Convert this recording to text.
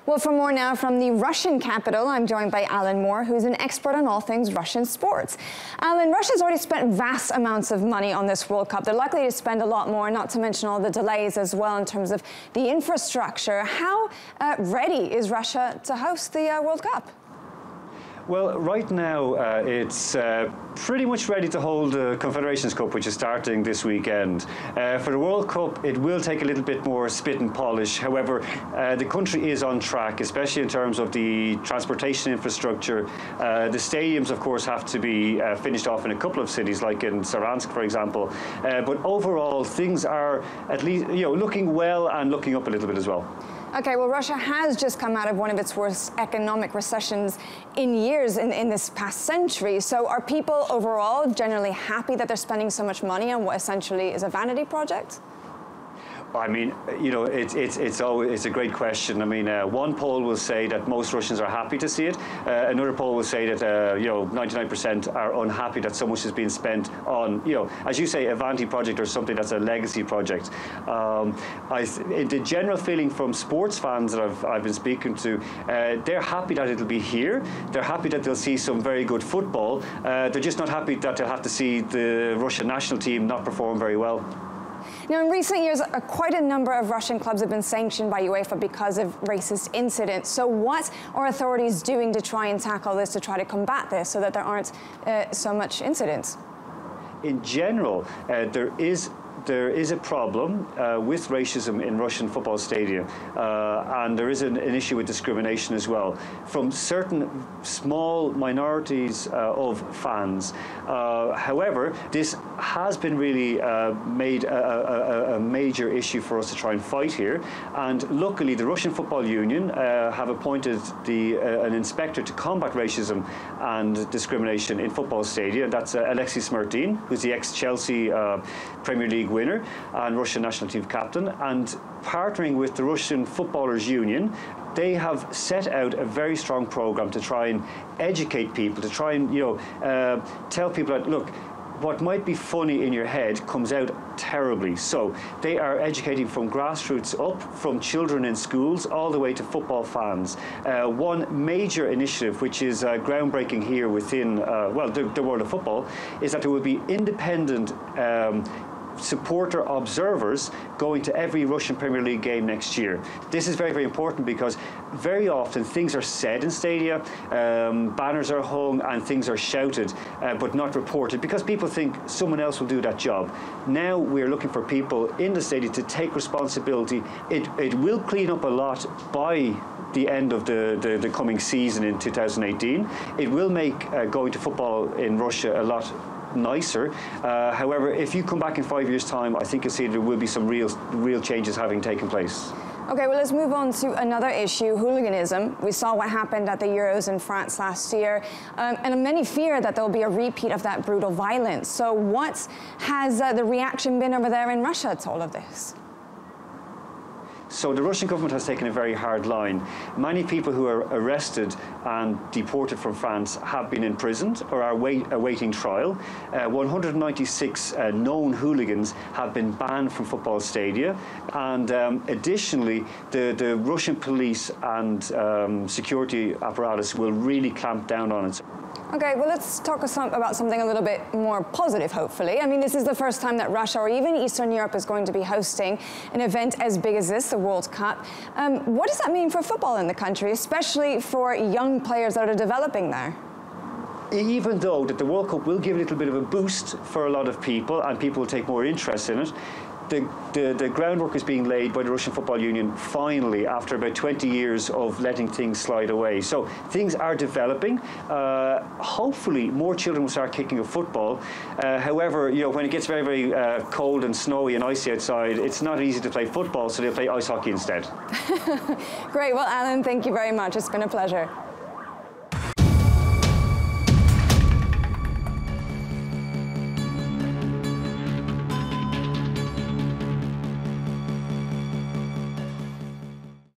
Well, for more now from the Russian capital, I'm joined by Alan Moore, who's an expert on all things Russian sports. Alan, Russia's already spent vast amounts of money on this World Cup. They're likely to spend a lot more, not to mention all the delays as well in terms of the infrastructure. How ready is Russia to host the World Cup? Well, right now it's pretty much ready to hold the Confederations Cup, which is starting this weekend. For the World Cup, it will take a little bit more spit and polish. However, the country is on track, especially in terms of the transportation infrastructure. The stadiums, of course, have to be finished off in a couple of cities, like in Saransk, for example. But overall, things are at least looking well and looking up a little bit as well. Okay, well, Russia has just come out of one of its worst economic recessions in years in this past century. So are people overall generally happy that they're spending so much money on what essentially is a vanity project? I mean, it's a great question. I mean, one poll will say that most Russians are happy to see it. Another poll will say that 99% are unhappy that so much is being spent on, as you say, a vanity project or something that's a legacy project. The general feeling from sports fans that I've been speaking to, they're happy that it'll be here. They're happy that they'll see some very good football. They're just not happy that they'll have to see the Russian national team not perform very well. Now, in recent years, quite a number of Russian clubs have been sanctioned by UEFA because of racist incidents. So what are authorities doing to try and tackle this, to try to combat this, so that there aren't so much incidents? In general, there is a problem with racism in Russian football stadia, and there is an issue with discrimination as well from certain small minorities of fans. However, this has been really made a major issue for us to try and fight here, and luckily the Russian Football Union have appointed an inspector to combat racism and discrimination in football stadia, and that's Alexis Smirtin, who's the ex-Chelsea Premier League winner and Russian national team captain, and partnering with the Russian Footballers Union, they have set out a very strong program to try and educate people, to try and tell people that, look, what might be funny in your head comes out terribly. So they are educating from grassroots up, from children in schools all the way to football fans. One major initiative, which is groundbreaking here within the world of football, is that there will be independent supporter observers going to every Russian Premier League game next year. This is very, very important because very often things are said in stadia, banners are hung and things are shouted, but not reported because people think someone else will do that job. Now we're looking for people in the stadia to take responsibility. It will clean up a lot by the end of the coming season in 2018. It will make going to football in Russia a lot nicer. However, if you come back in 5 years' time, I think you'll see there will be some real changes having taken place. Okay, well, let's move on to another issue, hooliganism. We saw what happened at the Euros in France last year, and many fear that there'll be a repeat of that brutal violence. So what has the reaction been over there in Russia to all of this? So the Russian government has taken a very hard line. Many people who are arrested and deported from France have been imprisoned or are awaiting trial. 196 known hooligans have been banned from football stadia. And additionally, the Russian police and security apparatus will really clamp down on it. Okay, well, let's talk about something a little bit more positive, hopefully. I mean, this is the first time that Russia or even Eastern Europe is going to be hosting an event as big as this, the World Cup. What does that mean for football in the country, especially for young players that are developing there? Even though that the World Cup will give a little bit of a boost for a lot of people and people will take more interest in it, the groundwork is being laid by the Russian Football Union finally after about 20 years of letting things slide away. So things are developing. Hopefully more children will start kicking a football. However, when it gets very, very cold and snowy and icy outside, it's not easy to play football, so they'll play ice hockey instead. Great. Well, Alan, thank you very much. It's been a pleasure.